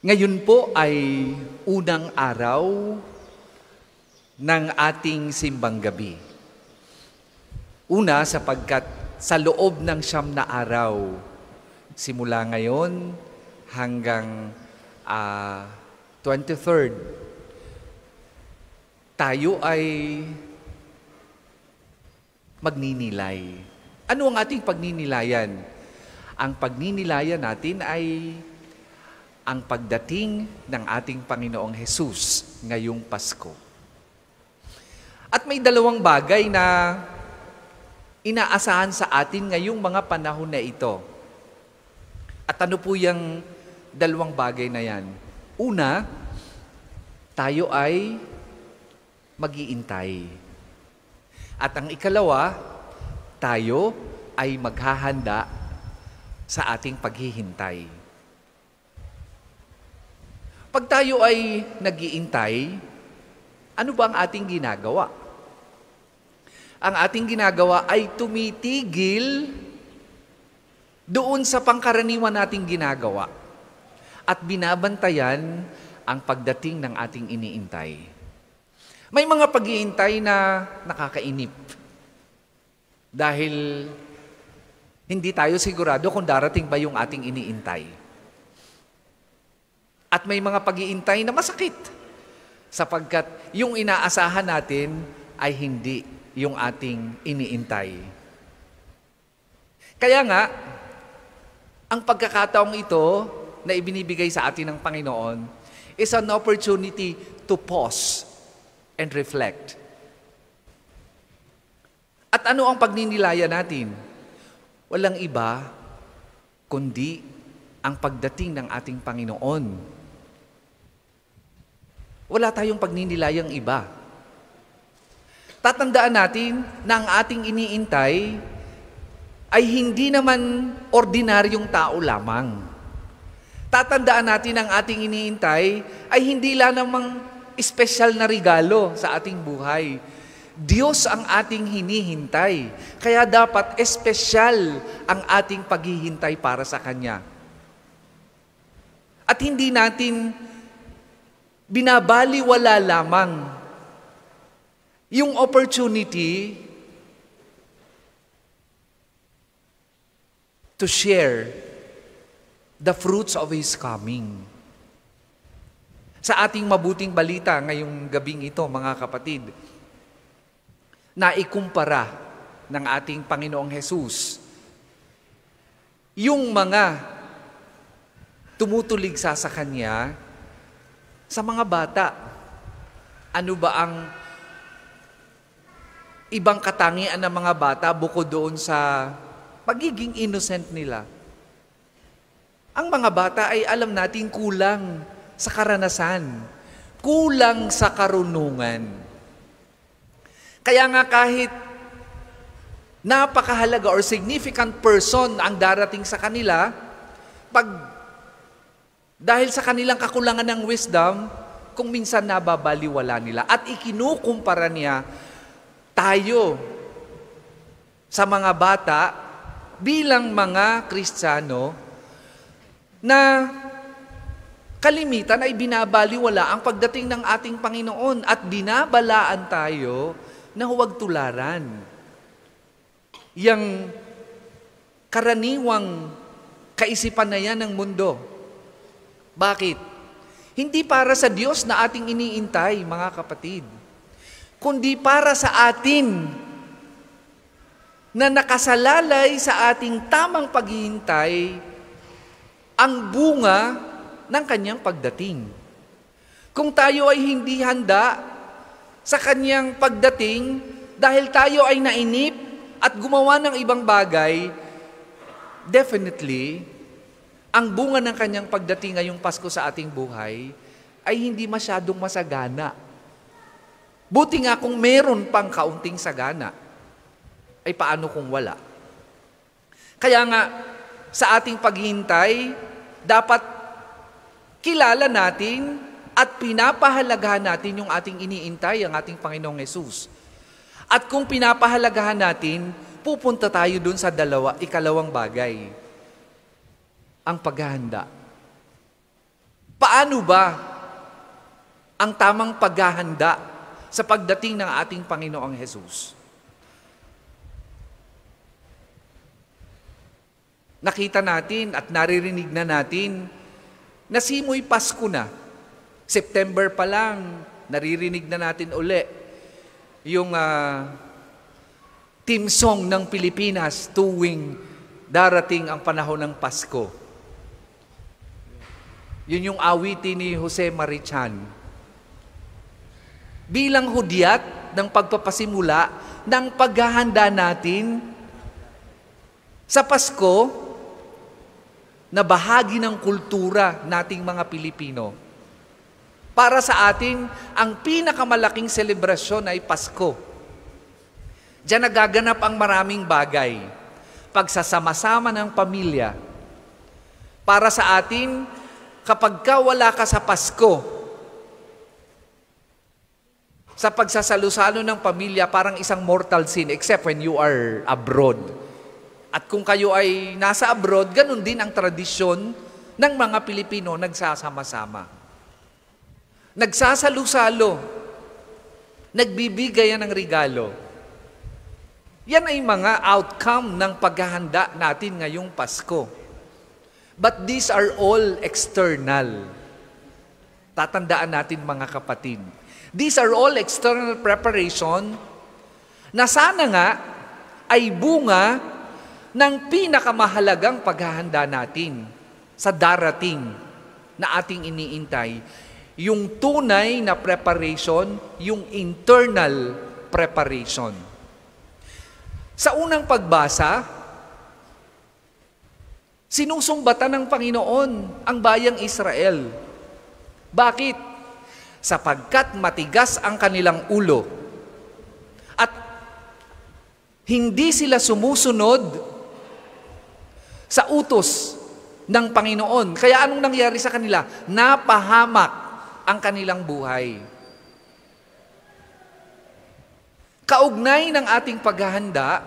Ngayon po ay unang araw ng ating simbang gabi. Una, sapagkat sa loob ng 9 na araw, simula ngayon hanggang 23rd, tayo ay magninilay. Ano ang ating pagninilayan? Ang pagninilayan natin ay ang pagdating ng ating Panginoong Jesus ngayong Pasko. At may dalawang bagay na inaasahan sa atin ngayong mga panahon na ito. At ano po yung dalawang bagay na yan? Una, tayo ay mag-iintay. At ang ikalawa, tayo ay maghahanda sa ating paghihintay. Pag tayo ay nag-iintay, ano ba ang ating ginagawa? Ang ating ginagawa ay tumitigil doon sa pangkaraniwan nating ginagawa at binabantayan ang pagdating ng ating iniintay. May mga pag-iintay na nakakainip dahil hindi tayo sigurado kung darating ba yung ating iniintay. At may mga pag-iintay na masakit sapagkat yung inaasahan natin ay hindi yung ating iniintay. Kaya nga, ang pagkakataong ito na ibinibigay sa atin ng Panginoon is an opportunity to pause and reflect. At ano ang pagninilaya natin? Walang iba kundi ang pagdating ng ating Panginoon. Wala tayong pagninilayang iba. Tatandaan natin na ang ating iniintay ay hindi naman ordinaryong tao lamang. Tatandaan natin ang ating iniintay ay hindi lang namang espesyal na regalo sa ating buhay. Diyos ang ating hinihintay. Kaya dapat espesyal ang ating paghihintay para sa Kanya. At hindi natin binabaliwala lamang yung opportunity to share the fruits of His coming. Sa ating mabuting balita ngayong gabing ito, mga kapatid, na ikumpara ng ating Panginoong Jesus yung mga tumutuligsa sa Kanya sa mga bata. Ano ba ang ibang katangian ng mga bata bukod doon sa pagiging innocent nila? Ang mga bata ay alam natin kulang sa karanasan, kulang sa karunungan. Kaya nga kahit napakahalaga or significant person ang darating sa kanila, dahil sa kanilang kakulangan ng wisdom, kung minsan nababaliwala nila at ikinukumpara niya tayo sa mga bata bilang mga Kristiyano na kalimitan ay binabaliwala ang pagdating ng ating Panginoon at binabalaan tayo na huwag tularan yang karaniwang kaisipan na yan ng mundo. Bakit? Hindi para sa Diyos na ating iniintay, mga kapatid, kundi para sa atin na nakasalalay sa ating tamang paghihintay ang bunga ng Kanyang pagdating. Kung tayo ay hindi handa sa Kanyang pagdating dahil tayo ay nainip at gumawa ng ibang bagay, definitely, ang bunga ng Kanyang pagdating ngayong Pasko sa ating buhay ay hindi masyadong masagana. Buti nga kung meron pang kaunting sagana, ay paano kung wala? Kaya nga, sa ating paghihintay, dapat kilala natin at pinapahalagahan natin yung ating iniintay, ang ating Panginoong Hesus. At kung pinapahalagahan natin, pupunta tayo dun sa ikalawang bagay. Ang paghahanda. Paano ba ang tamang paghahanda sa pagdating ng ating Panginoong Hesus? Nakita natin at naririnig na natin na simoy Pasko na. September pa lang, naririnig na natin uli yung team song ng Pilipinas tuwing darating ang panahon ng Pasko. Yun yung awitin ni Jose Marichan. Bilang hudyat ng pagpapasimula ng paghahanda natin sa Pasko, na bahagi ng kultura nating mga Pilipino. Para sa atin, ang pinakamalaking selebrasyon ay Pasko. Diyan nagaganap ang maraming bagay. Pagsasama-sama ng pamilya. Para sa atin, kapag wala ka sa Pasko, sa pagsasalo-salo ng pamilya, parang isang mortal sin, except when you are abroad. At kung kayo ay nasa abroad, ganun din ang tradisyon ng mga Pilipino nagsasama-sama. Nagsasalo-salo. Nagbibigayan ng regalo. Yan ay mga outcome ng paghahanda natin ngayong Pasko. But these are all external. Tatandaan natin mga kapatid. These are all external preparation na sana nga ay bunga ng pinakamahalagang paghahanda natin sa darating na ating iniintay, yung tunay na preparation, yung internal preparation. Sa unang pagbasa, sinusumbatan ng Panginoon ang bayang Israel. Bakit? Sapagkat matigas ang kanilang ulo at hindi sila sumusunod sa utos ng Panginoon. Kaya anong nangyari sa kanila? Napahamak ang kanilang buhay. Kaugnay ng ating paghahanda,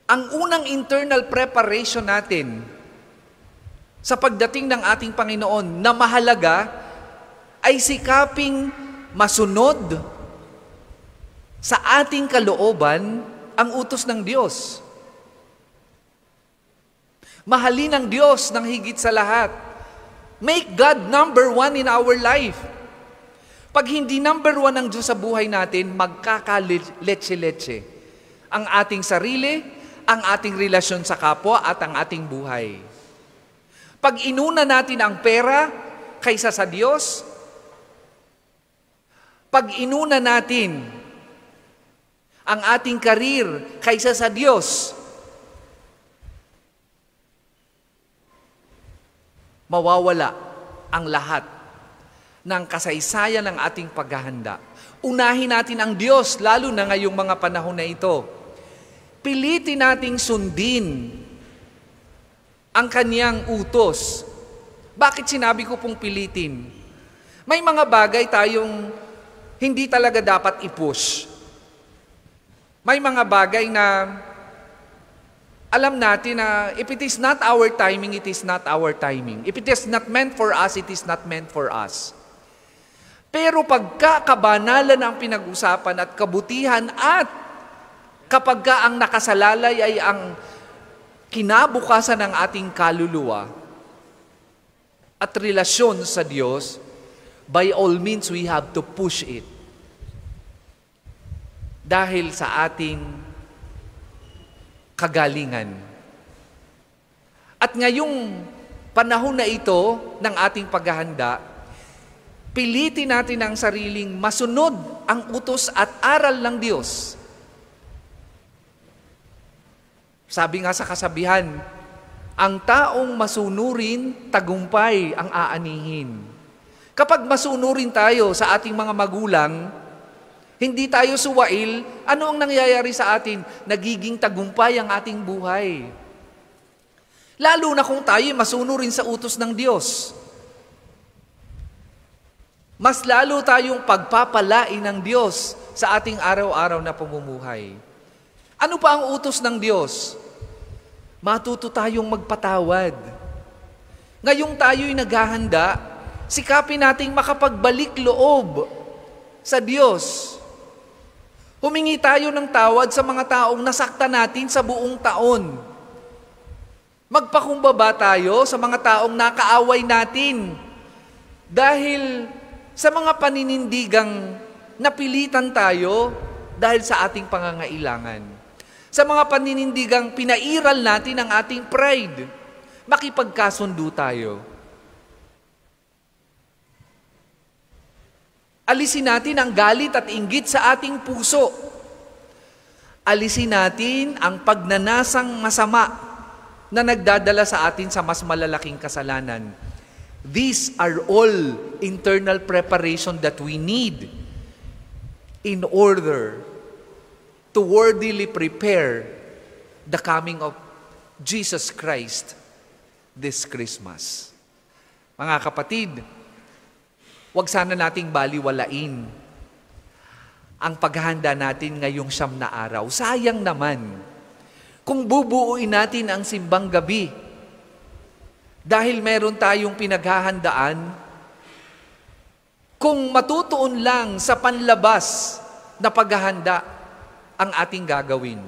ang unang internal preparation natin sa pagdating ng ating Panginoon na mahalaga ay sikaping masunod sa ating kalooban ang utos ng Diyos. Mahalin ang Diyos ng higit sa lahat. Make God number one in our life. Pag hindi number one ang Diyos sa buhay natin, magkakaletse-letse ang ating sarili, ang ating relasyon sa kapwa at ang ating buhay. Pag inuna natin ang pera kaysa sa Diyos, pag inuna natin ang ating karir kaysa sa Diyos, mawawala ang lahat ng kasaysayan ng ating paghahanda. Unahin natin ang Diyos, lalo na ngayong mga panahon na ito. Pilitin nating sundin ang Kanyang utos. Bakit sinabi ko pong pilitin? May mga bagay tayong hindi talaga dapat i-push. May mga bagay na alam natin na if it is not our timing, it is not our timing. If it is not meant for us, it is not meant for us. Pero pagkakabanalan ang pinag-usapan at kabutihan at kapag ang nakasalalay ay ang kinabukasan ng ating kaluluwa at relasyon sa Diyos, by all means we have to push it. Dahil sa ating kagalingan. At ngayong panahon na ito ng ating paghahanda, pilitin natin ang sariling masunod ang utos at aral ng Diyos. Sabi nga sa kasabihan, ang taong masunurin, tagumpay ang aanihin. Kapag masunurin tayo sa ating mga magulang, hindi tayo suwail, ano ang nangyayari sa atin? Nagiging tagumpay ang ating buhay. Lalo na kung tayo masunurin sa utos ng Diyos. Mas lalo tayong pagpapalain ng Diyos sa ating araw-araw na pamumuhay. Ano pa ang utos ng Diyos? Matuto tayong magpatawad. Ngayong tayo'y naghahanda, sikapin nating makapagbalik loob sa Diyos. Humingi tayo ng tawad sa mga taong nasaktan natin sa buong taon. Magpakumbaba tayo sa mga taong nakaaway natin dahil sa mga paninindigang napilitan tayo dahil sa ating pangangailangan. Sa mga paninindigang pinairal natin ang ating pride, makipagkasundo tayo. Alisin natin ang galit at inggit sa ating puso. Alisin natin ang pagnanasang masama na nagdadala sa atin sa mas malalaking kasalanan. These are all internal preparation that we need in order to worthily prepare the coming of Jesus Christ this Christmas. Mga kapatid, huwag sana nating baliwalain ang paghahanda natin ngayong 9 na araw. Sayang naman kung bubuuin natin ang simbang gabi dahil meron tayong pinaghahandaan, kung matutuon lang sa panlabas na paghahanda ang ating gagawin.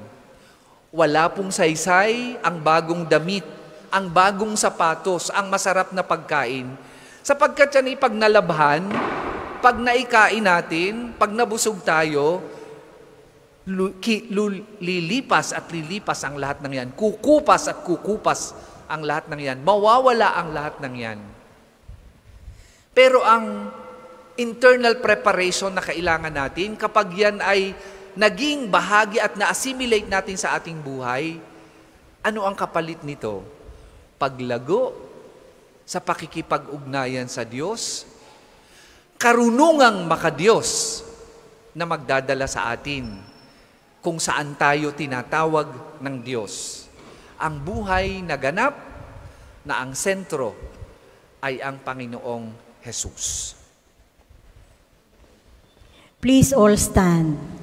Wala pong saysay ang bagong damit, ang bagong sapatos, ang masarap na pagkain, sapagkat yan pag nalabhan, pag naikain natin, pag nabusog tayo, lilipas at lilipas ang lahat ng yan. Kukupas at kukupas ang lahat ng yan. Mawawala ang lahat ng yan. Pero ang internal preparation na kailangan natin, kapag yan ay naging bahagi at na-assimilate natin sa ating buhay, ano ang kapalit nito? Paglago sa pakikipag-ugnayan sa Diyos, karunungang makadiyos na magdadala sa atin kung saan tayo tinatawag ng Diyos. Ang buhay na ganap na ang sentro ay ang Panginoong Jesus. Please all stand.